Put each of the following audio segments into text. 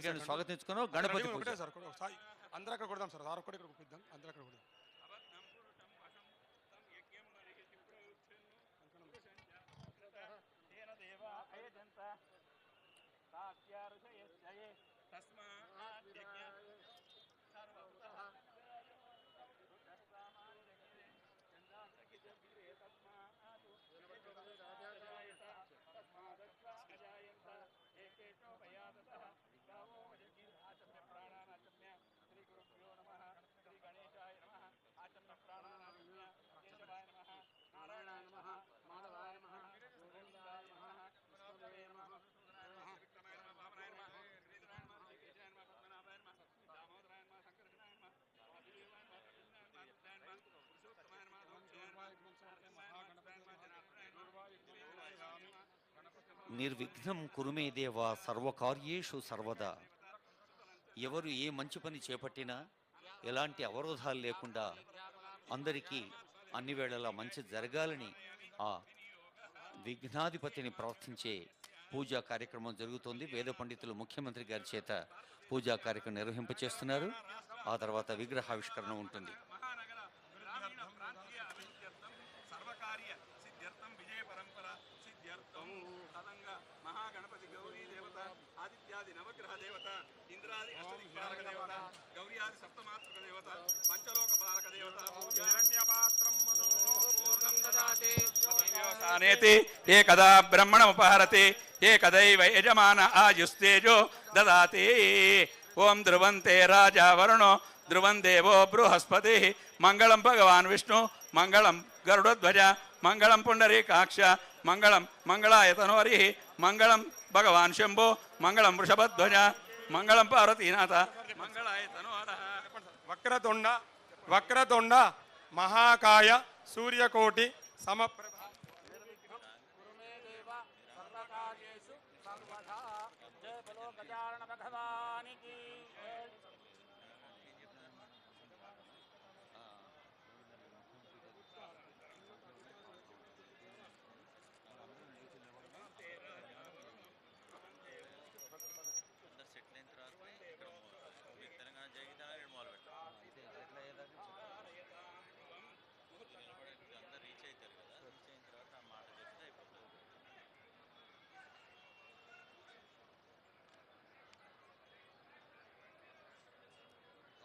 గారిని స్వాగతించుకున్నాం. గణపతి పూజ ఒకటే సార్ అందరూ అక్కడ కొడదాం సార్. ఒక్కటి ఇక్కడ కొట్టిద్దాం, అందరూ అక్కడ కొడదాం. నిర్విఘ్నం కురుమే దేవా సర్వకార్యేషు సర్వదా. ఎవరు ఏ మంచి పని చేపట్టినా ఎలాంటి అవరోధాలు లేకుండా అందరికీ అన్ని వేళలా మంచి జరగాలని ఆ విఘ్నాధిపతిని ప్రార్థించే పూజా కార్యక్రమం జరుగుతోంది. వేద పండితులు ముఖ్యమంత్రి గారి చేత పూజా కార్యక్రమం నిర్వహింపచేస్తున్నారు. ఆ తర్వాత విగ్రహావిష్కరణ ఉంటుంది. మహాగణపతి గౌరీ దేవత, ఆదిత్యాది నవగ్రహ దేవత, ఇంద్రాది అష్టదిక్పాలక దేవత, గౌర్యాది సప్తమాతృక దేవత, పంచలోక పాలక దేవత, హిరణ్యపాత్రం పూర్ణం దదాతి వ్యవసానేతి ఏకదా బ్రహ్మణముపహరతి ఏకదైవ యజమాన ఆయుస్తేజో దదాతి. ఓం ధ్రువంతే రాజా వరుణో ధ్రువం దేవో బృహస్పతి. మంగళం భగవాన్ విష్ణు, మంగళం గరుడధ్వజ, మంగళం పుండరీకాక్ష, మంగళం మంగళాయతనోరి, మంగళం భగవాన్ శంభో, మంగళం వృషభధ్వజ, మంగళం పార్వతీనాథ, మంగళాయతనోర. వక్రతుండ వక్రతుండ మహాకాయ సూర్యకోటి సమప్రభ.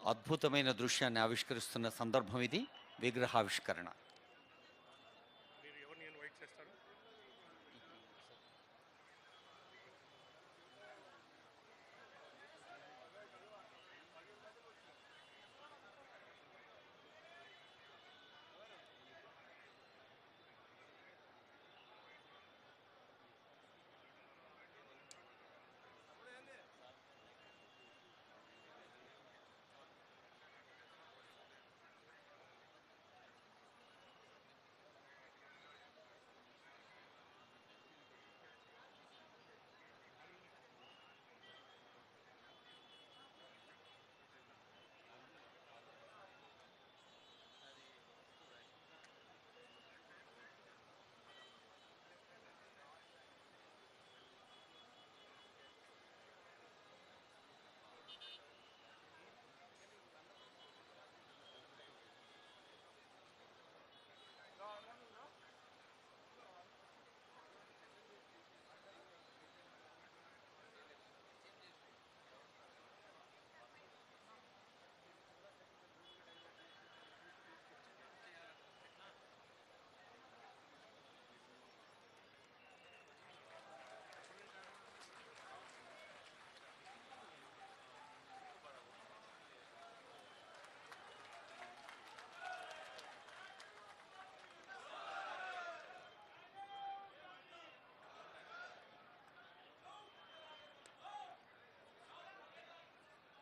అద్భుతమైన దృశ్యాన్ని ఆవిష్కరిస్తున్న సందర్భం ఇది, విగ్రహావిష్కరణ.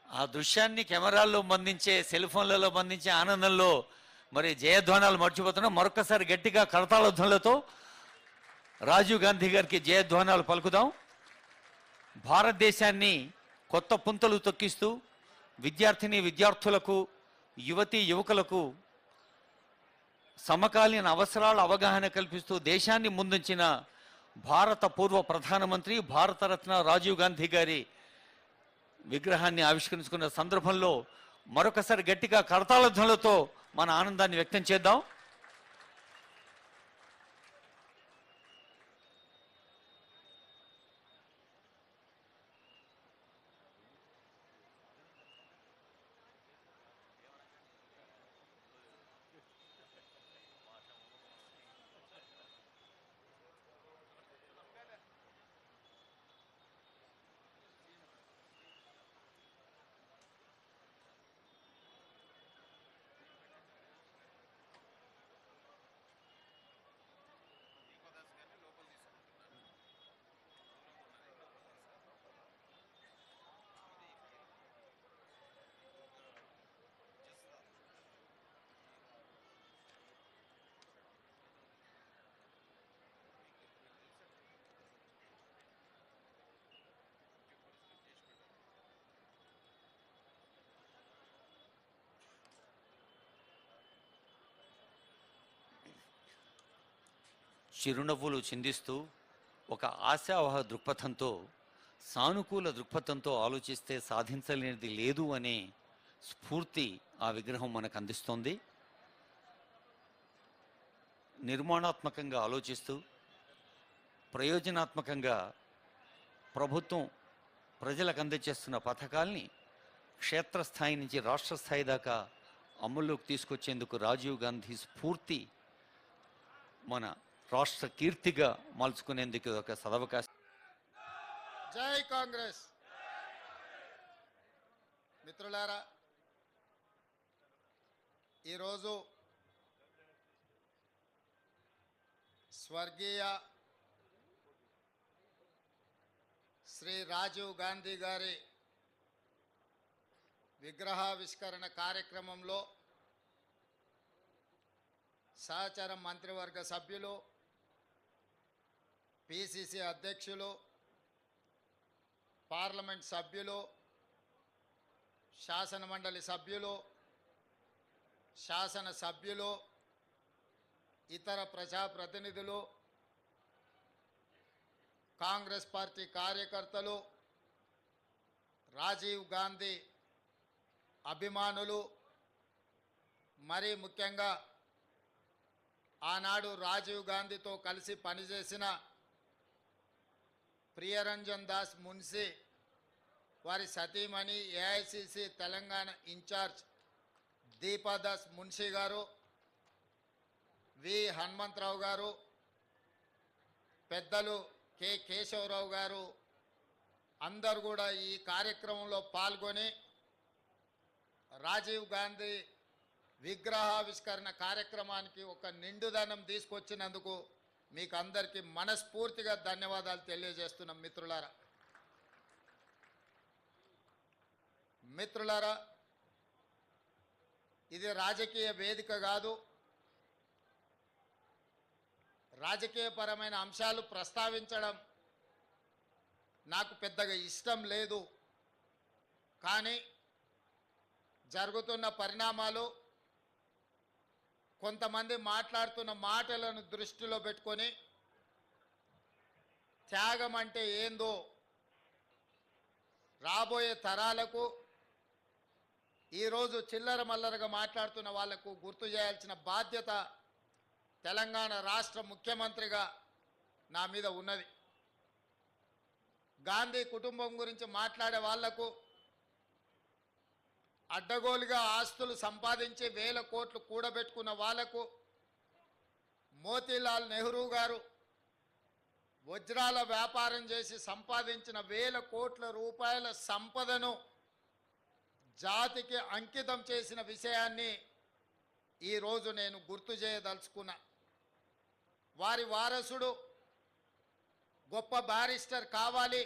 ఆ దృశ్యాన్ని కెమెరాల్లో బంధించే, సెల్ ఫోన్లలో బంధించే ఆనందంలో మరి జయధ్వానాలు మర్చిపోతున్నాం. మరొకసారి గట్టిగా కరతాళధ్వనులతో రాజీవ్ గాంధీ గారికి జయధ్వానాలు పలుకుదాం. భారతదేశాన్ని కొత్త పుంతలు తొక్కిస్తూ విద్యార్థిని విద్యార్థులకు, యువతీ యువకులకు సమకాలీన అవసరాల అవగాహన కల్పిస్తూ దేశాన్ని ముందుంచిన భారత పూర్వ ప్రధానమంత్రి, భారతరత్న రాజీవ్ గాంధీ గారి విగ్రహాన్ని ఆవిష్కరించుకున్న సందర్భంలో మరొకసారి గట్టిగా కరతాళ ధ్వనులతో మన ఆనందాన్ని వ్యక్తం చేద్దాం. చిరునవ్వులు చిందిస్తూ ఒక ఆశావహ దృక్పథంతో, సానుకూల దృక్పథంతో ఆలోచిస్తే సాధించలేనిది లేదు అనే స్ఫూర్తి ఆ విగ్రహం మనకు అందిస్తోంది. నిర్మాణాత్మకంగా ఆలోచిస్తూ ప్రయోజనాత్మకంగా ప్రభుత్వం ప్రజలకు అందజేస్తున్న పథకాల్ని క్షేత్రస్థాయి నుంచి రాష్ట్ర స్థాయి దాకా అమల్లోకి తీసుకొచ్చేందుకు రాజీవ్ గాంధీ స్ఫూర్తి మన రాష్ట్ర కీర్తిగా మలుచుకునేందుకు ఒక సదవకాశం. జై కాంగ్రెస్. మిత్రులారా, ఈరోజు స్వర్గీయ శ్రీ రాజీవ్ గాంధీ గారి విగ్రహావిష్కరణ కార్యక్రమంలో సహచర మంత్రివర్గ సభ్యులు, పిసిసి అధ్యక్షులు, పార్లమెంట్ సభ్యులు, శాసనమండలి సభ్యులు, శాసన సభ్యులు, ఇతర ప్రజాప్రతినిధులు, కాంగ్రెస్ పార్టీ కార్యకర్తలు, రాజీవ్ గాంధీ అభిమానులు, మరీ ముఖ్యంగా ఆనాడు రాజీవ్ గాంధీతో కలిసి పనిచేసిన ప్రియరంజన్ దాస్ మున్షి, వారి సతీమణి, ఏఐసిసి తెలంగాణ ఇన్ఛార్జ్ దీపాదాస్ మున్షి గారు, వి హనుమంతరావు గారు, పెద్దలు కె కేశవరావు గారు అందరూ కూడా ఈ కార్యక్రమంలో పాల్గొని రాజీవ్ గాంధీ విగ్రహావిష్కరణ కార్యక్రమానికి ఒక నిండుదనం తీసుకొచ్చినందుకు మీకు అందరికీ మనస్ఫూర్తిగా ధన్యవాదాలు తెలియజేస్తున్నాం. మిత్రులారా, ఇది రాజకీయ వేదిక కాదు. రాజకీయపరమైన అంశాలు ప్రస్తావించడం నాకు పెద్దగా ఇష్టం లేదు. కానీ జరుగుతున్న పరిణామాలు, కొంతమంది మాట్లాడుతున్న మాటలను దృష్టిలో పెట్టుకొని త్యాగం అంటే ఏందో రాబోయే తరాలకు, ఈరోజు చిల్లర మల్లరగా మాట్లాడుతున్న వాళ్లకు గుర్తు చేయాల్సిన బాధ్యత తెలంగాణ రాష్ట్ర ముఖ్యమంత్రిగా నా మీద ఉన్నది. గాంధీ కుటుంబం గురించి మాట్లాడే వాళ్లకు, అడ్డగోలుగా ఆస్తులు సంపాదించి వేల కోట్లు కూడబెట్టుకున్న వాళ్లకు, మోతీలాల్ నెహ్రూ గారు వజ్రాల వ్యాపారం చేసి సంపాదించిన వేల కోట్ల రూపాయల సంపదను జాతికి అంకితం చేసిన విషయాన్ని ఈరోజు నేను గుర్తు చేయదలుచుకున్నా. వారి వారసుడు గొప్ప బారిస్టర్ కావాలి,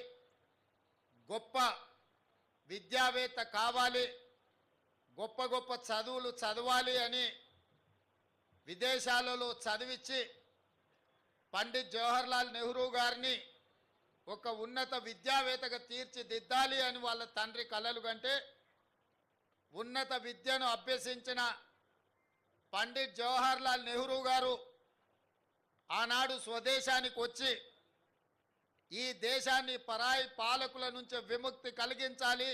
గొప్ప విద్యావేత్త కావాలి, గొప్ప గొప్ప చదువులు చదవాలి అని విదేశాలలో చదివించి పండిత్ జవహర్లాల్ నెహ్రూ గారిని ఒక ఉన్నత విద్యావేత్తగా తీర్చిదిద్దాలి అని వాళ్ళ తండ్రి కలలు కంటే, ఉన్నత విద్యను అభ్యసించిన పండిత్ జవహర్లాల్ నెహ్రూ గారు ఆనాడు స్వదేశానికి వచ్చి ఈ దేశాన్ని పరాయి పాలకుల నుంచి విముక్తి కలిగించాలి,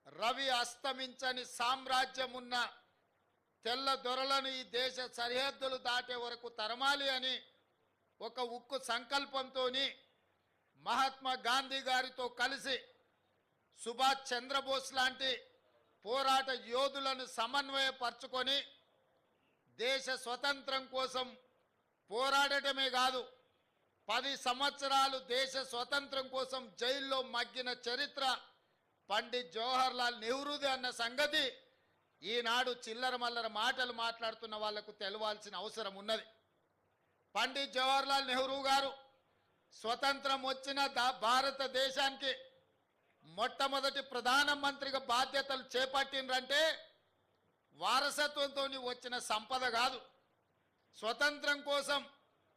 రవి అస్తమించని సామ్రాజ్యం ఉన్న తెల్ల దొరలను ఈ దేశ సరిహద్దులు దాటే వరకు తరమాలి అని ఒక ఉక్కు సంకల్పంతో మహాత్మా గాంధీ గారితో కలిసి సుభాష్ చంద్రబోస్ లాంటి పోరాట యోధులను సమన్వయపరచుకొని దేశ స్వతంత్రం కోసం పోరాడటమే కాదు 10 సంవత్సరాలు దేశ స్వతంత్రం కోసం జైల్లో మగ్గిన చరిత్ర పండిత్ జవహర్లాల్ నెహ్రూది అన్న సంగతి ఈనాడు చిల్లర మల్లర మాటలు మాట్లాడుతున్న వాళ్లకు తెలవాల్సిన అవసరం ఉన్నది. పండిత్ జవహర్లాల్ నెహ్రూ గారు స్వతంత్రం వచ్చిన భారతదేశానికి మొట్టమొదటి ప్రధానమంత్రిగా బాధ్యతలు చేపట్టిండ్రంటే వారసత్వంతో వచ్చిన సంపద కాదు. స్వతంత్రం కోసం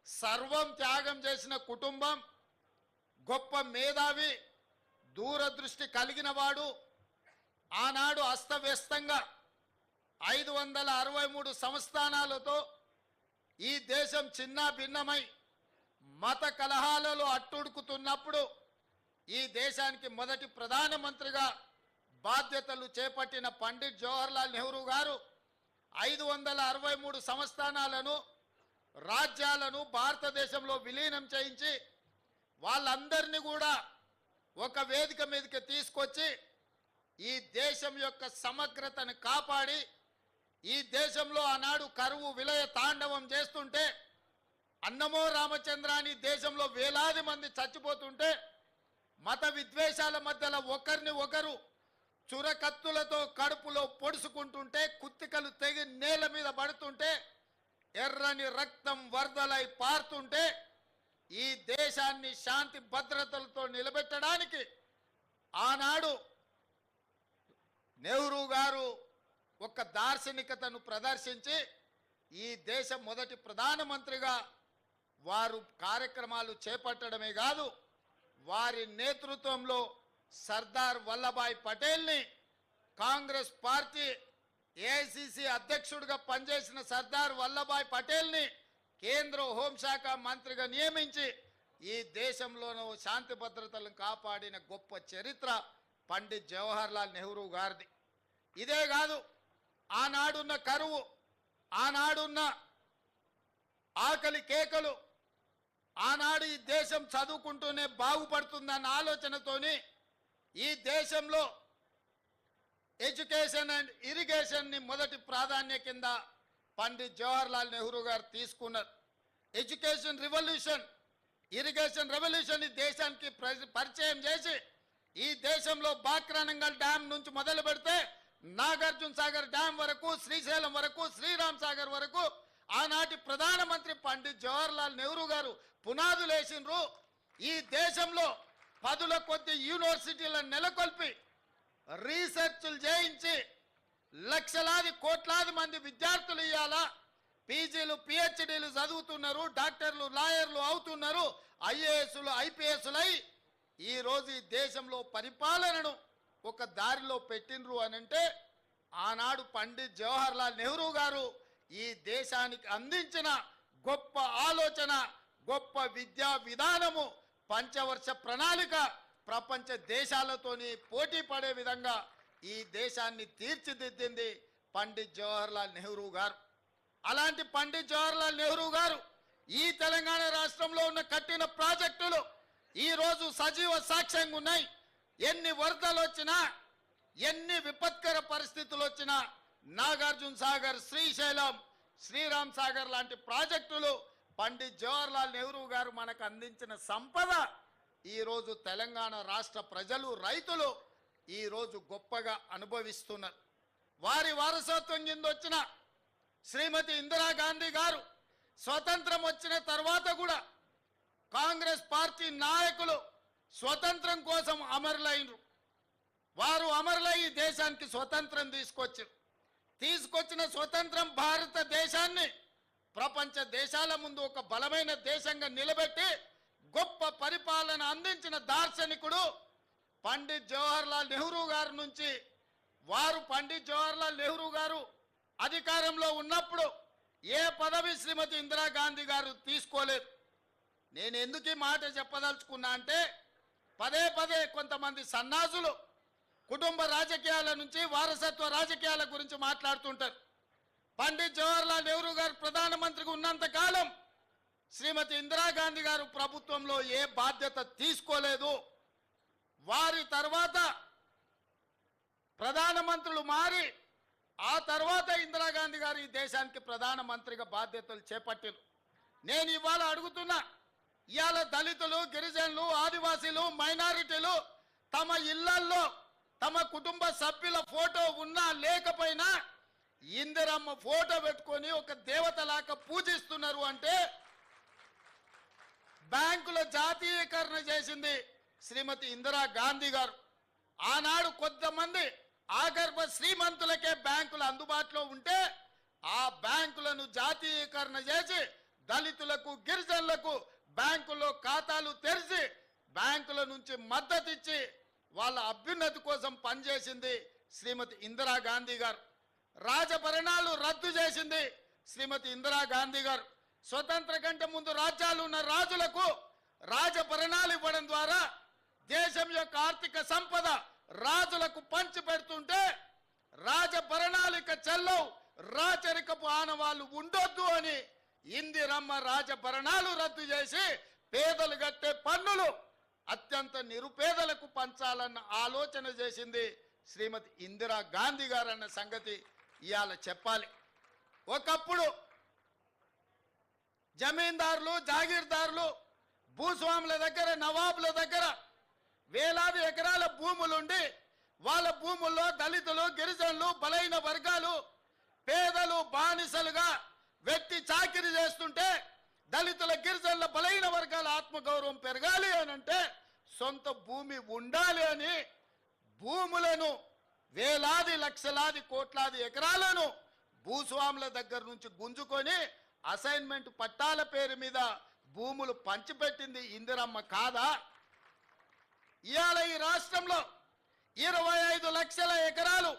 సర్వం త్యాగం చేసిన కుటుంబం, గొప్ప మేధావి, దూరదృష్టి కలిగిన వాడు. ఆనాడు అస్తవ్యస్తంగా 563 సంస్థానాలతో ఈ దేశం చిన్న భిన్నమై మత కలహాలలో అట్టుడుకుతున్నప్పుడు ఈ దేశానికి మొదటి ప్రధానమంత్రిగా బాధ్యతలు చేపట్టిన పండిత్ జవహర్లాల్ నెహ్రూ గారు 563 సంస్థానాలను, రాజ్యాలను భారతదేశంలో విలీనం చేయించి వాళ్ళందరినీ కూడా ఒక వేదిక మీదకి తీసుకొచ్చి ఈ దేశం యొక్క సమగ్రతను కాపాడి, ఈ దేశంలో ఆనాడు కరువు విలయ తాండవం చేస్తుంటే, అన్నమో రామచంద్రాని దేశంలో వేలాది మంది చచ్చిపోతుంటే, మత విద్వేషాల మధ్యలో ఒకరిని ఒకరు చురకత్తులతో కడుపులో పొడుచుకుంటుంటే, కుత్తికలు తెగి నేల మీద పడుతుంటే, ఎర్రని రక్తం వరదలై పారుతుంటే, ఈ దేశాన్ని శాంతి భద్రతలతో నిలబెట్టడానికి ఆనాడు నెహ్రూ గారు ఒక దార్శనికతను ప్రదర్శించి ఈ దేశ మొదటి ప్రధానమంత్రిగా వారు కార్యక్రమాలు చేపట్టడమే కాదు, వారి నేతృత్వంలో సర్దార్ వల్లభాయ్ పటేల్ని, కాంగ్రెస్ పార్టీ ఏఐసిసి అధ్యక్షుడిగా పనిచేసిన సర్దార్ వల్లభాయ్ పటేల్ని కేంద్ర హోంశాఖ మంత్రిగా నియమించి ఈ దేశంలోనూ శాంతి భద్రతలను కాపాడిన గొప్ప చరిత్ర పండిత్ జవహర్లాల్ నెహ్రూ గారిది. ఇదే కాదు, ఆనాడున్న కరువు, ఆనాడున్న ఆకలి కేకలు, ఆనాడు ఈ దేశం చదువుకుంటూనే బాగుపడుతుందన్న ఆలోచనతోని ఈ దేశంలో ఎడ్యుకేషన్ అండ్ ఇరిగేషన్ని మొదటి ప్రాధాన్య కింద పండిత్ జవహర్లాల్ నెహ్రూ గారు తీసుకున్నారు. ఎడ్యుకేషన్ రెవల్యూషన్, ఇరిగేషన్ రెవల్యూషన్ ఈ దేశానికి పరిచయం చేసి ఈ దేశంలో బాక్రానంగల్ డ్యామ్ నుంచి మొదలు పెడితే నాగార్జున సాగర్ డ్యామ్ వరకు, శ్రీశైలం వరకు, శ్రీరామ్ సాగర్ వరకు ఆనాటి ప్రధానమంత్రి పండిత్ జవహర్లాల్ నెహ్రూ గారు పునాదులు వేసిండ్రు. ఈ దేశంలో 10ల కొద్ది యూనివర్సిటీలను నెలకొల్పి రీసెర్చ్లు చేయించి లక్షలాది కోట్లాది మంది విద్యార్థులు ఇవాళ పీజీలు పిహెచ్డీలు చదువుతున్నారు, డాక్టర్లు లాయర్లు అవుతున్నారు, ఐఏఎస్లు ఐపీఎస్లై ఈరోజు ఈ దేశంలో పరిపాలనను ఒక దారిలో పెట్టినరు అనంటే ఆనాడు పండిత్ జవహర్లాల్ నెహ్రూ గారు ఈ దేశానికి అందించిన గొప్ప ఆలోచన, గొప్ప విద్యా విధానము, పంచవర్ష ప్రణాళిక ప్రపంచ దేశాలతోని పోటీ పడే విధంగా ఈ దేశాన్ని తీర్చిదిద్దింది పండిత్ జవహర్లాల్ నెహ్రూ గారు. అలాంటి పండిత్ జవహర్లాల్ నెహ్రూ గారు ఈ తెలంగాణ రాష్ట్రంలో ఉన్న కట్టిన ప్రాజెక్టులు ఈరోజు సజీవ సాక్ష్యంగా ఉన్నాయి. ఎన్ని వరదలు వచ్చినా, ఎన్ని విపత్కర పరిస్థితులు వచ్చినా నాగార్జున సాగర్, శ్రీశైలం, శ్రీరామ్ సాగర్ లాంటి ప్రాజెక్టులు పండిత్ జవహర్లాల్ నెహ్రూ గారు మనకు అందించిన సంపద ఈరోజు తెలంగాణ రాష్ట్ర ప్రజలు, రైతులు ఈరోజు గొప్పగా అనుభవిస్తున్నారు. వారి వారసత్వం కింద వచ్చిన శ్రీమతి ఇందిరాగాంధీ గారు స్వతంత్రం వచ్చిన తర్వాత కూడా కాంగ్రెస్ పార్టీ నాయకులు స్వతంత్రం కోసం అమరులైనరు. వారు అమరులై ఈ దేశానికి స్వతంత్రం తీసుకొచ్చిన స్వతంత్రం భారతదేశాన్ని ప్రపంచ దేశాల ముందు ఒక బలమైన దేశంగా నిలబెట్టి గొప్ప పరిపాలన అందించిన దార్శనికుడు పండిత్ జవహర్లాల్ నెహ్రూ గారి నుంచి వారు పండిత్ జవహర్లాల్ నెహ్రూ గారు అధికారంలో ఉన్నప్పుడు ఏ పదవి శ్రీమతి ఇందిరాగాంధీ గారు తీసుకోలేదు. నేను ఎందుకు ఈ మాట చెప్పదలుచుకున్నా అంటే పదే పదే కొంతమంది సన్నాసులు కుటుంబ రాజకీయాల నుంచి వారసత్వ రాజకీయాల గురించి మాట్లాడుతుంటారు. పండిత్ జవహర్లాల్ నెహ్రూ గారు ప్రధానమంత్రిగా ఉన్నంత కాలం శ్రీమతి ఇందిరాగాంధీ గారు ప్రభుత్వంలో ఏ బాధ్యత తీసుకోలేదు. వారి తర్వాత ప్రధానమంత్రులు మారి ఆ తర్వాత ఇందిరాగాంధీ గారు ఈ దేశానికి ప్రధానమంత్రిగా బాధ్యతలు చేపట్టారు. నేను ఇవాళ అడుగుతున్నా, ఇవాళ దళితులు, గిరిజనులు, ఆదివాసీలు, మైనారిటీలు తమ ఇళ్లల్లో తమ కుటుంబ సభ్యుల ఫోటో ఉన్నా లేకపోయినా ఇందిరమ్మ ఫోటో పెట్టుకొని ఒక దేవతలాగా పూజిస్తున్నారు అంటే బ్యాంకుల జాతీయకరణ చేసింది శ్రీమతి ఇందిరా గాంధీ గారు. ఆనాడు కొంతమంది ఆగర్భ శ్రీమంతులకే బ్యాంకులు అందుబాటులో ఉంటే ఆ బ్యాంకులను జాతీయకరణ చేసి దళితులకు, గిరిజనులకు బ్యాంకుల్లో ఖాతాలు తెరిచి బ్యాంకుల నుంచి మద్దతు ఇచ్చి వాళ్ళ అభ్యున్నతి కోసం పనిచేసింది శ్రీమతి ఇందిరా గాంధీ గారు. రాజభరణాలు రద్దు చేసింది శ్రీమతి ఇందిరా గాంధీ గారు. స్వతంత్ర కంటే ముందు రాజ్యాలు ఉన్న రాజులకు రాజభరణాలు ఇవ్వడం ద్వారా దేశం యొక్క ఆర్థిక సంపద రాజులకు పంచి పెడుతుంటే రాజభరణాలు ఇక చెల్లవు, రాచరికపు ఆనవాళ్ళు ఉండొద్దు అని ఇందిరమ్మ రాజభరణాలు రద్దు చేసి పేదలు కట్టే పన్నులు అత్యంత నిరుపేదలకు పంచాలన్న ఆలోచన చేసింది శ్రీమతి ఇందిరా గాంధీ గారు అన్న సంగతి ఇవాళ చెప్పాలి. ఒకప్పుడు జమీందారులు, జాగీర్దారులు, భూస్వాముల దగ్గర, నవాబుల దగ్గర వేలాది ఎకరాల భూములుండి వాళ్ళ భూముల్లో దళితులు, గిరిజనులు, బలైన వర్గాలు, పేదలు బానిసలుగా వెట్టి చాకిరి చేస్తుంటే దళితుల, గిరిజనుల, బలైన వర్గాల ఆత్మగౌరవం పెరగాలి అని అంటే సొంత భూమి ఉండాలి అని భూములను వేలాది, లక్షలాది, కోట్లాది ఎకరాలను భూస్వాముల దగ్గర నుంచి గుంజుకొని అసైన్మెంట్ పట్టాల పేరు మీద భూములు పంచిపెట్టింది ఇందిరమ్మ కాదా? ఇవాళ ఈ రాష్ట్రంలో 25 లక్షల ఎకరాలు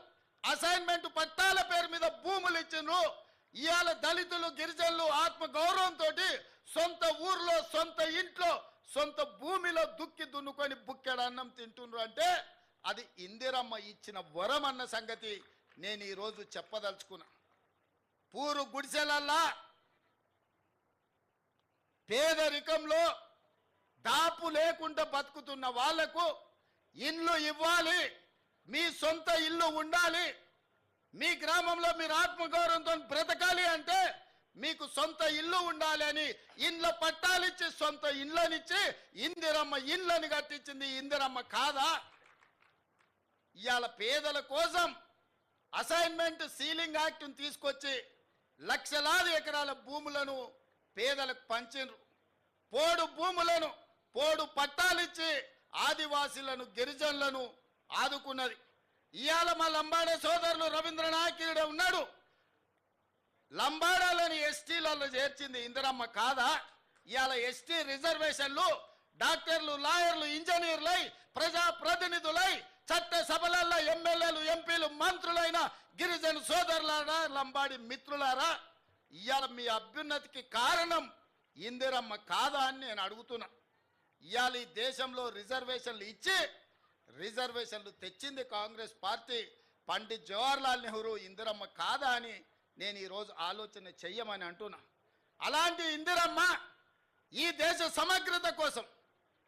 అసైన్మెంట్ పట్టాల పేరు మీద భూములు ఇచ్చిండ్రు. ఇవాళ దళితులు, గిరిజనులు ఆత్మ గౌరవంతో సొంత ఊర్లో, సొంత ఇంట్లో, సొంత భూమిలో దుక్కి దున్నుకొని బుక్కెడు అన్నం తింటుండ్రు అంటే అది ఇందిరమ్మ ఇచ్చిన వరం అన్న సంగతి నేను ఈరోజు చెప్పదలుచుకున్నా. పూరు గుడిసెలల్లా పేదరికంలో దాపు లేకుండా బతుకుతున్న వాళ్లకు ఇల్లు ఇవ్వాలి, మీ సొంత ఇల్లు ఉండాలి, మీ గ్రామంలో మీరు ఆత్మగౌరవంతో బ్రతకాలి అంటే మీకు సొంత ఇల్లు ఉండాలి అని ఇండ్ల పట్టాలిచ్చి సొంత ఇళ్ళనిచ్చి ఇందిరమ్మ ఇళ్ళని కట్టించింది ఇందిరమ్మ కాదా? ఇవాళ పేదల కోసం అసైన్మెంట్ సీలింగ్ యాక్ట్ను తీసుకొచ్చి లక్షలాది ఎకరాల భూములను పేదలకు పంచిండ్రు. పోడు భూములను, పోడు పట్టాలిచ్చి ఆదివాసీలను, గిరిజనులను ఆదుకున్నది. ఇవాళ మా లంబాడే సోదరులు రవీంద్రనాథ్ ఉన్నాడు, లంబాడాలని ఎస్టీలలో చేర్చింది ఇందిరమ్మ కాదా? ఇవాళ ఎస్టీ రిజర్వేషన్లు డాక్టర్లు, లాయర్లు, ఇంజనీర్లై, ప్రజా ప్రతినిధులై చట్ట సభలలో ఎమ్మెల్యేలు, ఎంపీలు, మంత్రులైన గిరిజన సోదరులారా, లంబాడి మిత్రులారా, ఇవాళ మీ అభ్యున్నతికి కారణం ఇందిరమ్మ కాదా అని నేను అడుగుతున్నా. ఇవాళ ఈ దేశంలో రిజర్వేషన్లు ఇచ్చి రిజర్వేషన్లు తెచ్చింది కాంగ్రెస్ పార్టీ. పండిత్ జవహర్లాల్ నెహ్రూ ఇందిరమ్మ కాదా అని నేను ఈరోజు ఆలోచన చెయ్యమని అంటున్నా. అలాంటి ఇందిరమ్మ ఈ దేశ సమగ్రత కోసం,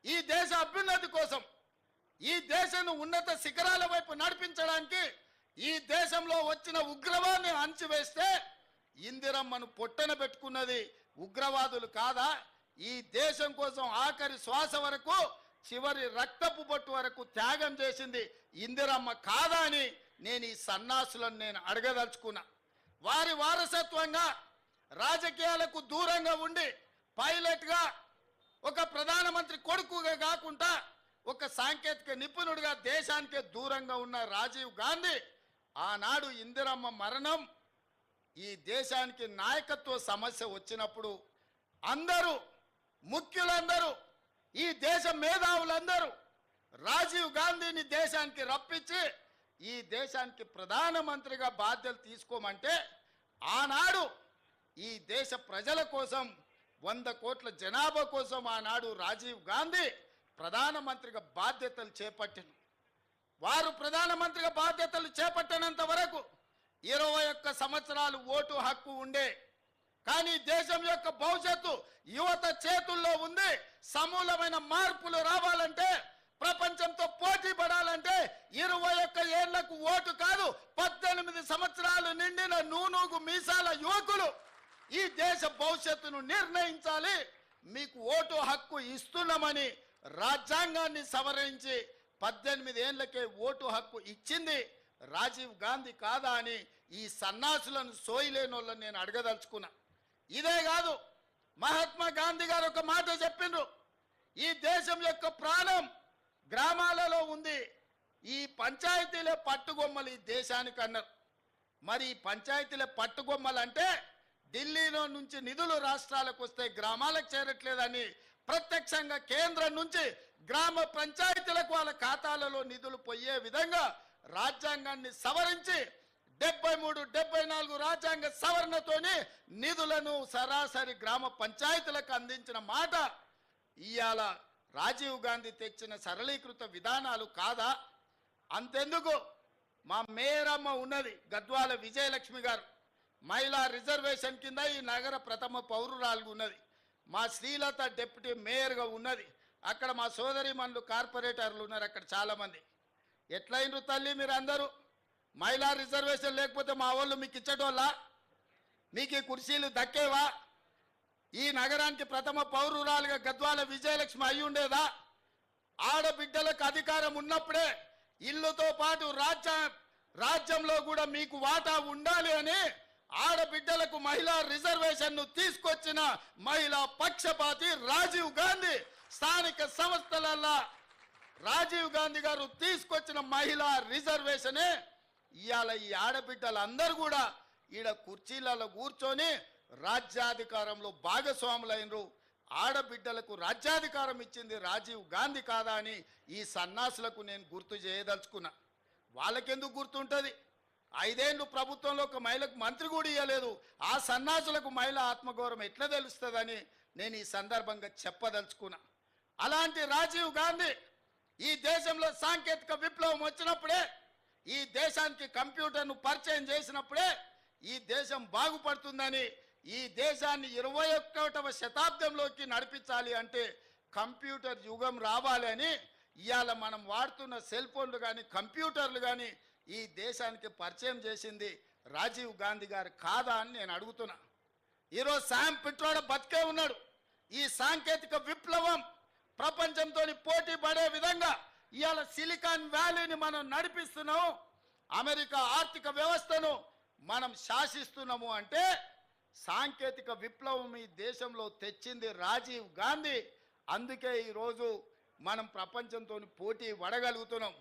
ఈ దేశ అభ్యున్నతి కోసం, ఈ దేశాన్ని ఉన్నత శిఖరాల వైపు నడిపించడానికి ఈ దేశంలో వచ్చిన ఉగ్రవాదాన్ని అణచివేస్తే ఇందిరమ్మను పొట్టన పెట్టుకున్నది ఉగ్రవాదులు కాదా? ఈ దేశం కోసం ఆఖరి శ్వాస వరకు, చివరి రక్తపు బొట్టు వరకు త్యాగం చేసింది ఇందిరమ్మ కాదా అని నేను ఈ సన్నాసులను నేను అడగదలుచుకున్నా. వారి వారసత్వంగా రాజకీయాలకు దూరంగా ఉండి పైలట్గా, ఒక ప్రధానమంత్రి కొడుకుగా కాకుండా ఒక సాంకేతిక నిపుణుడిగా దేశానికే దూరంగా ఉన్న రాజీవ్ గాంధీ ఆనాడు ఇందిరమ్మ మరణం ఈ దేశానికి నాయకత్వ సమస్య వచ్చినప్పుడు అందరూ, ముఖ్యులందరూ, ఈ దేశ మేధావులందరూ రాజీవ్ గాంధీని దేశానికి రప్పించి ఈ దేశానికి ప్రధానమంత్రిగా బాధ్యతలు తీసుకోమంటే ఆనాడు ఈ దేశ ప్రజల కోసం, 100 కోట్ల జనాభా కోసం ఆనాడు రాజీవ్ గాంధీ ప్రధానమంత్రిగా బాధ్యతలు చేపట్టిన. వారు ప్రధానమంత్రిగా బాధ్యతలు చేపట్టినంత వరకు 21 సంవత్సరాలు ఓటు హక్కు ఉండే. కానీ దేశం యొక్క భవిష్యత్తు యువత చేతుల్లో ఉంది. సమూలమైన మార్పులు రావాలంటే, ప్రపంచంతో పోటీ పడాలంటే 21 ఏళ్లకు ఓటు కాదు, 18 సంవత్సరాలు నిండిన నూనూగు మీసాల యువకులు ఈ దేశ భవిష్యత్తును నిర్ణయించాలి. మీకు ఓటు హక్కు ఇస్తున్నామని రాజ్యాంగాన్ని సవరించి 18 ఏళ్లకే ఓటు హక్కు ఇచ్చింది రాజీవ్ గాంధీ కాదా అని ఈ సన్నాసులను సోయిలేనోళ్ళని నేను అడగదలుచుకున్నా. ఇదే కాదు, మహాత్మా గాంధీ గారు ఒక మాట చెప్పిండ్రు, ఈ దేశం యొక్క ప్రాణం గ్రామాలలో ఉంది, ఈ పంచాయతీలే పట్టుగొమ్మలు ఈ దేశానికి అన్నారు. మరి ఈ పంచాయతీలే పట్టుగొమ్మలు అంటే ఢిల్లీలో నుంచి నిధులు రాష్ట్రాలకు వస్తే గ్రామాలకు చేరట్లేదని ప్రత్యక్షంగా కేంద్రం నుంచి గ్రామ పంచాయతీలకు వాళ్ళ ఖాతాలలో నిధులు పోయే విధంగా రాజ్యాంగాన్ని సవరించి 73, 74 రాజ్యాంగ సవరణతోని నిధులను సరాసరి గ్రామ పంచాయతీలకు అందించిన మాట ఇవాళ రాజీవ్ గాంధీ తెచ్చిన సరళీకృత విధానాలు కాదా? అంతెందుకు, మా మేయరమ్మ ఉన్నది గద్వాల విజయలక్ష్మి గారు, మహిళా రిజర్వేషన్ కింద ఈ నగర ప్రథమ పౌరురాలు ఉన్నది. మా శ్రీలత డిప్యూటీ మేయర్గా ఉన్నది. అక్కడ మా సోదరిమణులు కార్పొరేటర్లు ఉన్నారు, అక్కడ చాలామంది. ఎట్లయినరు తల్లి మీరు అందరూ? మహిళా రిజర్వేషన్ లేకపోతే మా వాళ్ళు మీకు ఇచ్చటోళ్ళ? మీకు ఈ కుర్చీలు దక్కేవా? ఈ నగరానికి ప్రథమ పౌరురాలుగా గద్వాల విజయలక్ష్మి అయి ఉండేదా? ఆడబిడ్డలకు అధికారం ఉన్నప్పుడే ఇల్లుతో పాటు రాజ్యంలో కూడా మీకు వాటా ఉండాలి అని ఆడబిడ్డలకు మహిళా రిజర్వేషన్ ను తీసుకొచ్చిన మహిళా పక్షపాతి రాజీవ్ గాంధీ. స్థానిక సంస్థలలో రాజీవ్ గాంధీ గారు తీసుకొచ్చిన మహిళా రిజర్వేషనే ఇవాళ ఈ ఆడబిడ్డలందరూ కూడా ఈడ కుర్చీలలో కూర్చొని రాజ్యాధికారంలో భాగస్వాములైనరు. ఆడబిడ్డలకు రాజ్యాధికారం ఇచ్చింది రాజీవ్ గాంధీ కాదా అని ఈ సన్నాసులకు నేను గుర్తు చేయదలుచుకున్నా. వాళ్ళకెందుకు గుర్తుంటుంది? 5 ఏళ్ళు ప్రభుత్వంలో ఒక మహిళకు మంత్రి కూడా ఇవ్వలేదు. ఆ సన్నాసులకు మహిళా ఆత్మగౌరవం ఎట్లా తెలుస్తుందని నేను ఈ సందర్భంగా చెప్పదలుచుకున్నా. అలాంటి రాజీవ్ గాంధీ ఈ దేశంలో సాంకేతిక విప్లవం వచ్చినప్పుడే, ఈ దేశానికి కంప్యూటర్ను పరిచయం చేసినప్పుడే ఈ దేశం బాగుపడుతుందని, ఈ దేశాన్ని 21వ శతాబ్దంలోకి నడిపించాలి అంటే కంప్యూటర్ యుగం రావాలి అని ఇవాళ మనం వాడుతున్న సెల్ ఫోన్లు కానీ కంప్యూటర్లు కానీ ఈ దేశానికి పరిచయం చేసింది రాజీవ్ గాంధీ గారు కాదా అని నేను అడుగుతున్నా. ఈరోజు శామ్ పిట్రోడా బతికే ఉన్నాడు. ఈ సాంకేతిక విప్లవం ప్రపంచంతో పోటీ పడే విధంగా ఇవాళ సిలికాన్ వ్యాలీని మనం నడిపిస్తున్నాం, అమెరికా ఆర్థిక వ్యవస్థను మనం శాసిస్తున్నాము అంటే సాంకేతిక విప్లవం ఈ దేశంలో తెచ్చింది రాజీవ్ గాంధీ. అందుకే ఈరోజు మనం ప్రపంచంతో పోటీ పడగలుగుతున్నాం.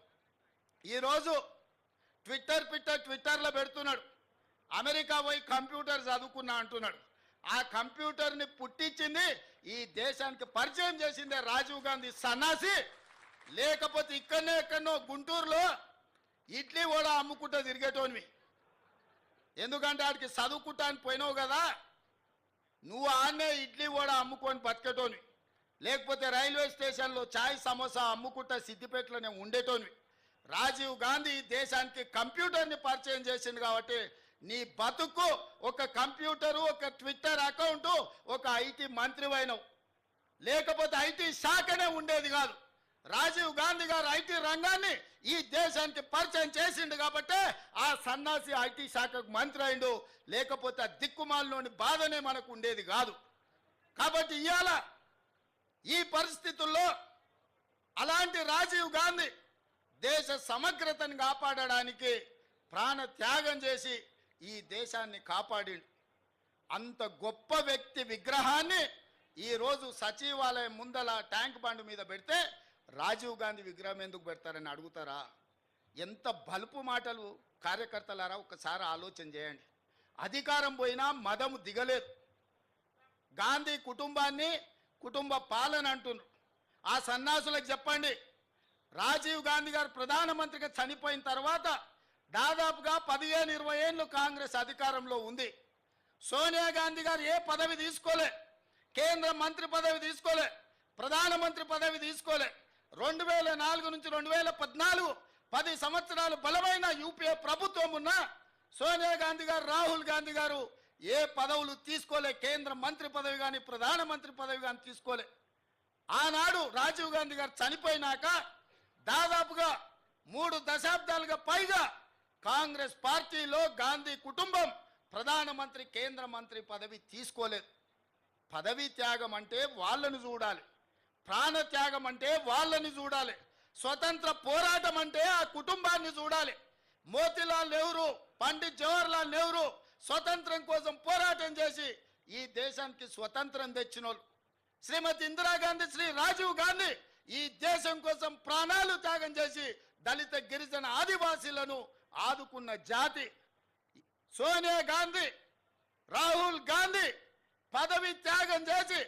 ఈరోజు ట్విట్టర్లో పెడుతున్నాడు, అమెరికా పోయి కంప్యూటర్ చదువుకున్నా అంటున్నాడు. ఆ కంప్యూటర్ని పుట్టించింది ఈ దేశానికి పరిచయం చేసిందే రాజీవ్ గాంధీ సన్నాసి. లేకపోతే ఎక్కడనో గుంటూరులో ఇడ్లీ కూడా అమ్ముకుంటూ తిరిగేటోనివి. ఎందుకంటే ఆడికి చదువుకుంటానికి పోయినావు కదా, నువ్వు ఆడనే ఇడ్లీ కూడా అమ్ముకొని బతికేటోనివి. లేకపోతే రైల్వే స్టేషన్లో చాయ్ సమోసా అమ్ముకుంటా సిద్దిపేటలోనే ఉండేటోనివి. రాజీవ్ గాంధీ దేశానికి కంప్యూటర్ని పరిచయం చేసింది కాబట్టి నీ బతుకు ఒక కంప్యూటరు, ఒక ట్విట్టర్ అకౌంటు, ఒక ఐటీ మంత్రి అయినవు. లేకపోతే ఐటీ శాఖనే ఉండేది కాదు. రాజీవ్ గాంధీ గారు ఐటీ రంగాన్ని ఈ దేశానికి పరిచయం చేసిండు కాబట్టి ఆ సన్నాసి ఐటీ శాఖకు మంత్రి అయిండు. లేకపోతే ఆ దిక్కుమాలలోని బాధనే మనకు ఉండేది కాదు. కాబట్టి ఇవాళ ఈ పరిస్థితుల్లో అలాంటి రాజీవ్ గాంధీ దేశ సమగ్రతను కాపాడడానికి ప్రాణ త్యాగం చేసి ఈ దేశాన్ని కాపాడిండు. అంత గొప్ప వ్యక్తి విగ్రహాన్ని ఈరోజు సచివాలయం ముందల ట్యాంక్ బండ్ మీద పెడితే రాజీవ్ గాంధీ విగ్రహం ఎందుకు పెడతారని అడుగుతారా? ఎంత బలుపు మాటలు కార్యకర్తలారా, ఒకసారి ఆలోచన చేయండి. అధికారం పోయినా మదము దిగలేదు. గాంధీ కుటుంబాన్ని కుటుంబ పాలన అంటున్నారు. ఆ సన్నాసులకు చెప్పండి, రాజీవ్ గాంధీ గారు ప్రధానమంత్రిగా చనిపోయిన తర్వాత దాదాపుగా 15-20 ఏళ్ళు కాంగ్రెస్ అధికారంలో ఉంది. సోనియా గాంధీ గారు ఏ పదవి తీసుకోలే, కేంద్ర మంత్రి పదవి తీసుకోలే, ప్రధానమంత్రి పదవి తీసుకోలే. 2004 నుంచి 2014 10 సంవత్సరాలు బలమైన యూపీఏ ప్రభుత్వం ఉన్న సోనియా గాంధీ గారు, రాహుల్ గాంధీ గారు ఏ పదవులు తీసుకోలే. కేంద్ర మంత్రి పదవి కానీ ప్రధానమంత్రి పదవి కానీ తీసుకోలే. ఆనాడు రాజీవ్ గాంధీ గారు చనిపోయినాక దాదాపుగా 3 దశాబ్దాలుగా పైగా కాంగ్రెస్ పార్టీలో గాంధీ కుటుంబం ప్రధానమంత్రి, కేంద్ర మంత్రి పదవి తీసుకోలేదు. పదవి త్యాగం అంటే వాళ్ళని చూడాలి, ప్రాణ త్యాగం అంటే వాళ్ళని చూడాలి, స్వతంత్ర పోరాటం అంటే ఆ కుటుంబాన్ని చూడాలి. మోతీలాల్ నెహ్రూ, పండిత్ జవహర్లాల్ నెహ్రూ స్వతంత్రం కోసం పోరాటం చేసి ఈ దేశానికి స్వతంత్రం తెచ్చినోళ్ళు. శ్రీమతి ఇందిరాగాంధీ, శ్రీ రాజీవ్ గాంధీ ఈ దేశం కోసం ప్రాణాలు త్యాగం చేసి దళిత, గిరిజన, ఆదివాసీలను ఆదుకున్న జాతి. సోనియా గాంధీ, రాహుల్ గాంధీ పదవి త్యాగం చేసి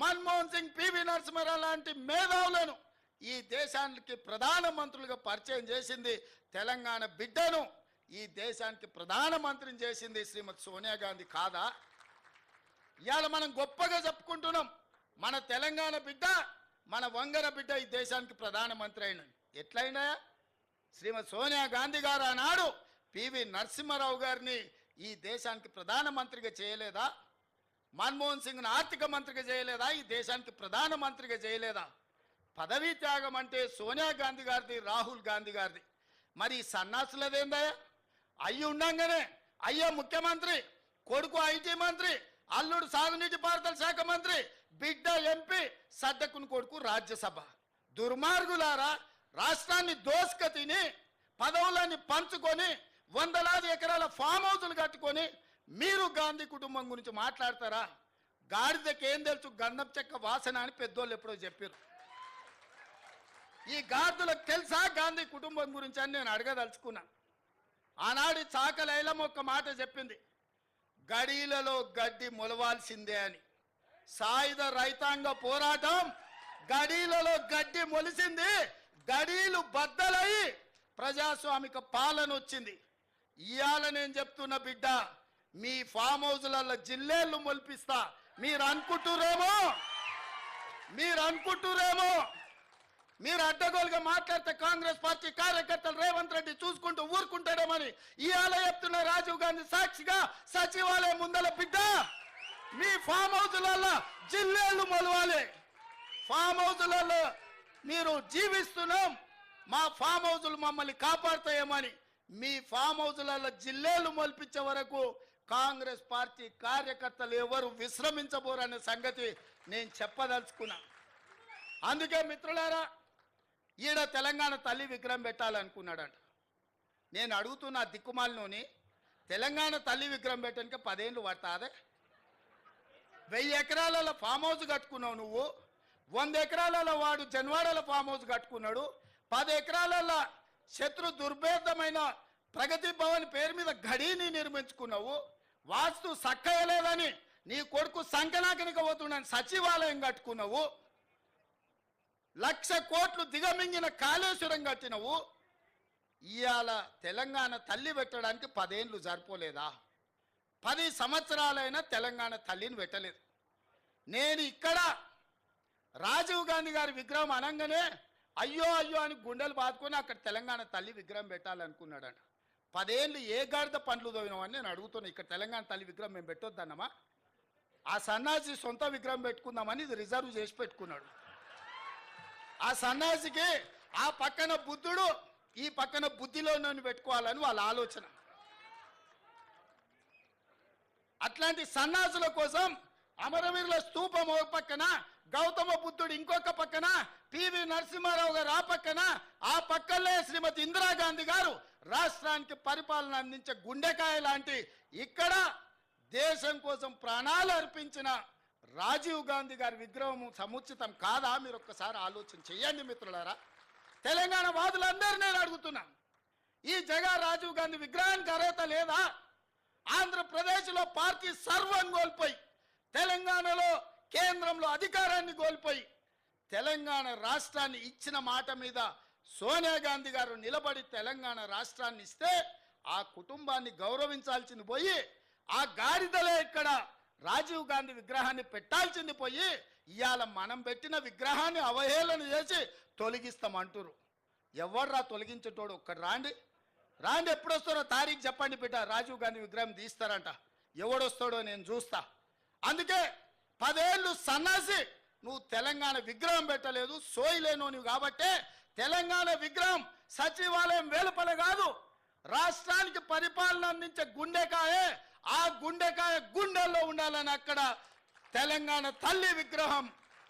మన్మోహన్ సింగ్, పివి నరసింహారావు లాంటి మేధావులను ఈ దేశానికి ప్రధానమంత్రులుగా పరిచయం చేసింది. తెలంగాణ బిడ్డను ఈ దేశానికి ప్రధానమంత్రిని చేసింది శ్రీమతి సోనియా గాంధీ కాదా? ఇవాళ మనం గొప్పగా చెప్పుకుంటున్నాం, మన తెలంగాణ బిడ్డ, మన వంగర బిడ్డ ఈ దేశానికి ప్రధానమంత్రి అయిన. ఎట్లయినా శ్రీమతి సోనియా గాంధీ గారు ఆనాడు పివి నరసింహారావు గారిని ఈ దేశానికి ప్రధానమంత్రిగా చేయలేదా? మన్మోహన్ సింగ్ను ఆర్థిక మంత్రిగా చేయలేదా? ఈ దేశానికి ప్రధానమంత్రిగా చేయలేదా? పదవీ త్యాగం అంటే సోనియా గాంధీ గారిది, రాహుల్ గాంధీ గారిది. మరి సన్నాసులదేందయ్యా? అయ్యి ఉండంగానే అయ్యో ముఖ్యమంత్రి, కొడుకు ఐటీ మంత్రి, అల్లుడు సాగునీటి పారుదల శాఖ మంత్రి, బిడ్డ ఎంపీ, సడ్డకుని కొడుకు రాజ్యసభ. దుర్మార్గులారా, రాష్ట్రాన్ని దోసుక తిని పదవులని పంచుకొని వందలాది ఎకరాల ఫామ్ హౌసులు కట్టుకొని మీరు గాంధీ కుటుంబం గురించి మాట్లాడతారా? గాడిదకి ఏం తెలుసు గంధం చెక్క వాసన అని పెద్దోళ్ళు ఎప్పుడో చెప్పారు. ఈ గాడిదలకు తెలుసా గాంధీ కుటుంబం గురించి అని నేను అడగదలుచుకున్నా. ఆనాడు చాకలైలమ్మ ఒక్క మాట చెప్పింది, గడీలలో గడ్డి మొలవాల్సిందే అని. సాయుధ రైతాంగ పోరాటం గడీలలో గడ్డి మొలిసింది, గడీలు బద్దలై ప్రజాస్వామిక పాలన వచ్చింది. ఇవాళ నేను చెప్తున్న బిడ్డ, మీ ఫామ్ హౌస్లలో జిల్లేళ్ళు మొలిపిస్తా. మీరు అనుకుంటురేమో మీరు అడ్డగోలుగా మాట్లాడితే కాంగ్రెస్ పార్టీ కార్యకర్తలు రేవంత్ రెడ్డి చూసుకుంటూ ఊరుకుంటాడేమని ఇవాళ చెప్తున్న రాజీవ్ గాంధీ సాక్షిగా సచివాలయం ముందల బిడ్డ, మీ ఫామ్ హౌస్లలో జిల్లేళ్ళు మొలవాలి. ఫామ్ హౌస్లలో మీరు జీవిస్తున్నాం, మా ఫామ్ హౌస్లు మమ్మల్ని కాపాడుతాయేమని మీ ఫామ్ హౌస్లలో జిల్లేలు మొలిపించే వరకు కాంగ్రెస్ పార్టీ కార్యకర్తలు ఎవరు విశ్రమించబోరనే సంగతి నేను చెప్పదలుచుకున్నా. అందుకే మిత్రులారా, ఈడ తెలంగాణ తల్లి విగ్రహం పెట్టాలనుకున్నాడంట. నేను అడుగుతున్న దిక్కుమాలినోని, తెలంగాణ తల్లి విగ్రహం పెట్టడానికి 10 ఏళ్ళు పడతాదే? 1000 ఎకరాలలో ఫామ్ హౌస్ కట్టుకున్నావు నువ్వు, 100 ఎకరాలలో వాడు జన్వాడల ఫామ్ హౌస్ కట్టుకున్నాడు, 10 ఎకరాలలో శత్రు దుర్భేదమైన ప్రగతి భవన్ పేరు మీద గడీని నిర్మించుకున్నావు. వాస్తు సక్కయలేదని నీ కొడుకు సంకనాకనికి పోతున్నాను సచివాలయం కట్టుకున్నావు. 1,00,000 కోట్లు దిగమింగిన కాళేశ్వరం కట్టినవు. ఇవాళ తెలంగాణ తల్లి పెట్టడానికి 10 ఏళ్ళు సరిపోలేదా? 10 సంవత్సరాలైనా తెలంగాణ తల్లిని పెట్టలేదు. నేను ఇక్కడ రాజీవ్ గాంధీ గారి విగ్రహం అనగానే అయ్యో అయ్యో అని గుండెలు బాదుకొని అక్కడ తెలంగాణ తల్లి విగ్రహం పెట్టాలనుకున్నాడంట. 10 ఏళ్ళు ఏ గాడిద పండ్లు తోగినామని నేను అడుగుతున్నా. ఇక్కడ తెలంగాణ తల్లి విగ్రహం మేము పెట్టొద్దన్నమా? ఆ సన్నాసి సొంత విగ్రహం పెట్టుకుందామని ఇది రిజర్వ్ చేసి పెట్టుకున్నాడు. ఆ సన్నాసికి ఆ పక్కన బుద్ధుడు, ఈ పక్కన బుద్ధిలో నన్ను పెట్టుకోవాలని వాళ్ళ ఆలోచన. అట్లాంటి సన్నాసుల కోసం అమరవీరుల స్తూపం ఒక పక్కన, గౌతమ బుద్ధుడు ఇంకొక పక్కన, పివి నరసింహారావు గారు ఆ పక్కన, ఆ పక్కనే శ్రీమతి ఇందిరాగాంధీ గారు రాష్ట్రానికి పరిపాలన అందించే గుండెకాయ లాంటి ఇక్కడ దేశం కోసం ప్రాణాలు అర్పించిన రాజీవ్ గాంధీ గారి విగ్రహం సముచితం కాదా? మీరు ఒక్కసారి ఆలోచన చెయ్యండి మిత్రులారా. తెలంగాణ వాదులందరూ నేను అడుగుతున్నా, ఈ జగన్ రాజీవ్ గాంధీ విగ్రహానికి అర్హత లేదా? ఆంధ్రప్రదేశ్లో పార్టీ సర్వం కోల్పోయి, తెలంగాణలో కేంద్రంలో అధికారాన్ని కోల్పోయి, తెలంగాణ రాష్ట్రాన్ని ఇచ్చిన మాట మీద సోనియా గాంధీ గారు నిలబడి తెలంగాణ రాష్ట్రాన్ని ఇస్తే ఆ కుటుంబాన్ని గౌరవించాల్సింది పోయి, ఆ గాడిదలే ఇక్కడ రాజీవ్ గాంధీ విగ్రహాన్ని పెట్టాల్సింది పోయి ఇవాళ మనం పెట్టిన విగ్రహాన్ని అవహేళన చేసి తొలగిస్తామంటారు. ఎవడ్రా తొలగించేటోడు ఒక్కడు రాండి రాండి, ఎప్పుడు వస్తారో తారీఖు చెప్పండి బిడ్డ. రాజీవ్ గాంధీ విగ్రహం తీస్తారంట, ఎవడొస్తాడో నేను చూస్తా. అందుకే 10 ఏళ్ళు సన్నాసి నువ్వు తెలంగాణ విగ్రహం పెట్టలేదు, సోయిలేను నువ్వు కాబట్టే తెలంగాణ విగ్రహం సచివాలయం వెలుపల కాదు, రాష్ట్రానికి పరిపాలన అందించే గుండెకాయే, ఆ గుండెకాయ గుండెల్లో ఉండాలని అక్కడ తెలంగాణ తల్లి విగ్రహం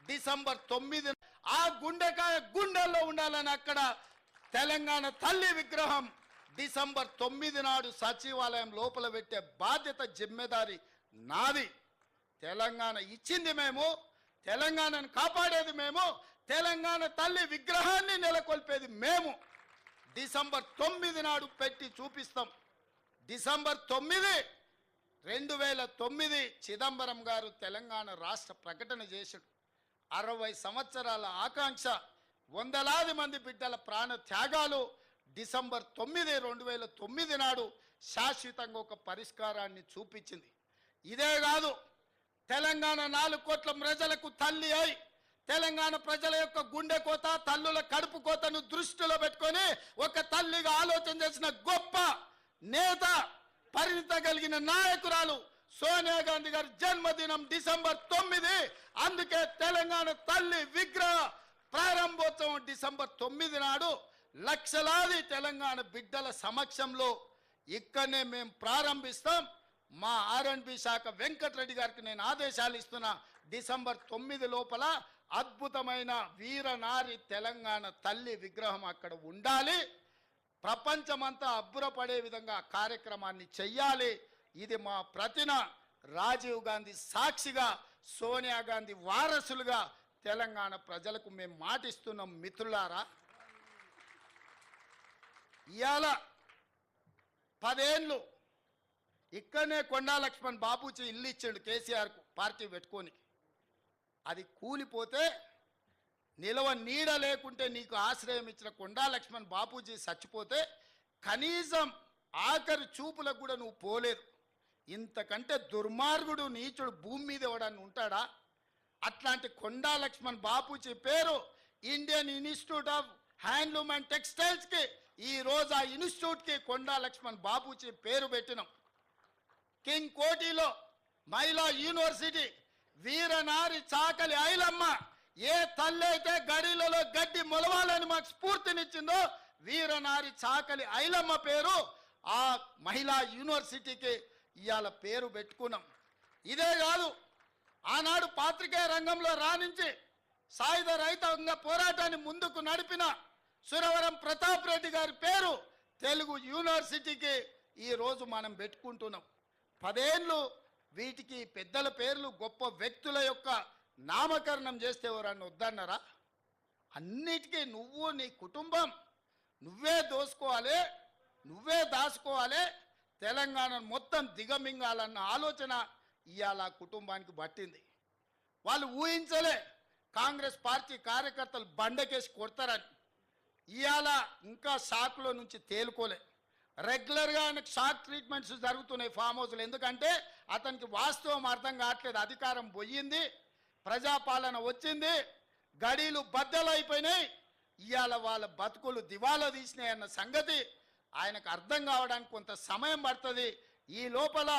డిసెంబర్ 9, ఆ గుండెకాయ గుండెల్లో ఉండాలని అక్కడ తెలంగాణ తల్లి విగ్రహం డిసెంబర్ 9 నాడు సచివాలయం లోపల పెట్టే బాధ్యత జిమ్మెదారి నాది. తెలంగాణ ఇచ్చింది మేము, తెలంగాణను కాపాడేది మేము, తెలంగాణ తల్లి విగ్రహాన్ని నెలకొల్పేది మేము. డిసెంబర్ 9 నాడు పెట్టి చూపిస్తాం. డిసెంబర్ 9, 2009 చిదంబరం గారు తెలంగాణ రాష్ట్ర ప్రకటన చేశాడు. 60 సంవత్సరాల ఆకాంక్ష, వందలాది మంది బిడ్డల ప్రాణ త్యాగాలు డిసెంబర్ 9, 2009 నాడు శాశ్వతంగా ఒక పరిష్కారాన్ని చూపించింది. ఇదే కాదు, తెలంగాణ 4 కోట్ల ప్రజలకు తల్లి అయి తెలంగాణ ప్రజల యొక్క గుండె కోత, తల్లుల కడుపు కోతను దృష్టిలో పెట్టుకొని ఒక తల్లిగా ఆలోచన చేసిన గొప్ప నేత, పరిణిత కలిగిన నాయకురాలు సోనియా గాంధీ గారి జన్మదినం డిసెంబర్ 9. అందుకే తెలంగాణ తల్లి విగ్రహ ప్రారంభోత్సవం డిసెంబర్ 9 నాడు లక్షలాది తెలంగాణ బిడ్డల సమక్షంలో ఇక్కడనే మేము ప్రారంభిస్తాం. మా R&B శాఖ వెంకటరెడ్డి గారికి నేను ఆదేశాలు ఇస్తున్నా, డిసెంబర్ 9 లోపల అద్భుతమైన వీరనారి తెలంగాణ తల్లి విగ్రహం అక్కడ ఉండాలి. ప్రపంచమంతా అబ్బురపడే విధంగా కార్యక్రమాన్ని చెయ్యాలి. ఇది మా ప్రతిన. రాజీవ్ గాంధీ సాక్షిగా, సోనియా గాంధీ వారసులుగా తెలంగాణ ప్రజలకు మేము మాటిస్తున్నాం. మిత్రులారా, ఇవాళ 10 ఏళ్ళు ఇక్కడనే కొండా లక్ష్మణ్ బాపూజీ ఇల్లు ఇచ్చాడు కేసీఆర్కు పార్టీ పెట్టుకొని. అది కూలిపోతే నిలవ నీడ లేకుంటే నీకు ఆశ్రయం ఇచ్చిన కొండా లక్ష్మణ్ బాపూజీ చచ్చిపోతే కనీసం ఆఖరి చూపులకు కూడా నువ్వు పోలేదు. ఇంతకంటే దుర్మార్గుడు నీచుడు భూమి మీద ఎవడని ఉంటాడా? అట్లాంటి కొండా లక్ష్మణ్ బాపూజీ పేరు Indian Institute of Handloom and టెక్స్టైల్స్కి ఈరోజు ఆ ఇన్స్టిట్యూట్కి కొండా లక్ష్మణ్ బాపూజీ పేరు పెట్టినాం. కింగ్ కోటిలో మహిళా యూనివర్సిటీ వీరనారి చాకలి ఐలమ్మ ఏ తల్లి అయితే గడిలలో గడ్డి మొలవాలని మాకు స్ఫూర్తినిచ్చిందో వీరనారి చాకలి ఐలమ్మ పేరు ఆ మహిళా యూనివర్సిటీకి ఇవాళ పేరు పెట్టుకున్నాం. ఇదే కాదు, ఆనాడు పాత్రికేయ రంగంలో రాణించి సాయుధ రైతాంగ పోరాటాన్ని ముందుకు నడిపిన సురవరం ప్రతాప్ రెడ్డి గారి పేరు తెలుగు యూనివర్సిటీకి ఈరోజు మనం పెట్టుకుంటున్నాం. 10 ఏళ్ళు వీటికి పెద్దల పేర్లు గొప్ప వ్యక్తుల యొక్క నామకరణం చేస్తే ఎవరన్నా వద్దన్నారా? అన్నిటికీ నువ్వు నీ కుటుంబం నువ్వే దోసుకోవాలి, నువ్వే దాచుకోవాలి, తెలంగాణను మొత్తం దిగమింగాలన్న ఆలోచన ఇవాళ కుటుంబానికి పట్టింది. వాళ్ళు ఊహించలే కాంగ్రెస్ పార్టీ కార్యకర్తలు బండకేసి కొడతారని. ఇవాళ ఇంకా షాక్లో నుంచి తేలుకోలే. రెగ్యులర్గా ఆయనకు షాక్ ట్రీట్మెంట్స్ జరుగుతున్నాయి ఫామ్ హౌస్లో. ఎందుకంటే అతనికి వాస్తవం అర్థం కావట్లేదు. అధికారం పోయింది, ప్రజాపాలన వచ్చింది, గడీలు బద్దలైపోయినాయి, ఇవాళ వాళ్ళ బతుకులు దివాలా తీసినాయి అన్న సంగతి ఆయనకు అర్థం కావడానికి కొంత సమయం పడుతుంది. ఈ లోపల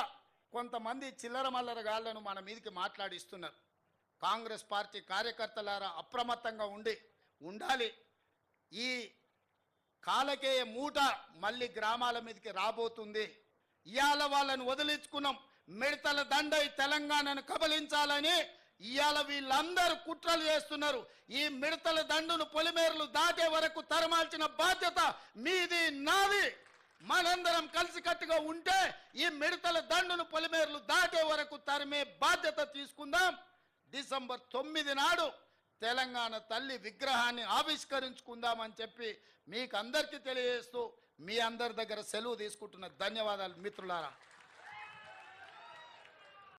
కొంతమంది చిల్లర మల్లర గాళ్లను మన మీదకి మాట్లాడిస్తున్నారు. కాంగ్రెస్ పార్టీ కార్యకర్తలారా అప్రమత్తంగా ఉండాలి. ఈ కాలకేయ మూట మళ్ళీ గ్రామాల మీదకి రాబోతుంది. ఇవాళ వాళ్ళని వదిలించుకున్నాం. మిడతల దండై తెలంగాణను కబలించాలని ఇవాళ వీళ్ళందరూ కుట్రలు చేస్తున్నారు. ఈ మిడతల దండును పొలిమేరలు దాటే వరకు తరమాల్చిన బాధ్యత మీది, నాది. మనందరం కలిసికట్టుగా ఉంటే ఈ మిడతల దండును పొలిమేరలు దాటే వరకు తరిమే బాధ్యత తీసుకుందాం. డిసెంబర్ 9 నాడు తెలంగాణ తల్లి విగ్రహాన్ని ఆవిష్కరించుకుందామని చెప్పి మీకు అందరికీ తెలియజేస్తూ మీ అందరి దగ్గర సెలవు తీసుకుంటున్న ధన్యవాదాలు మిత్రులారా.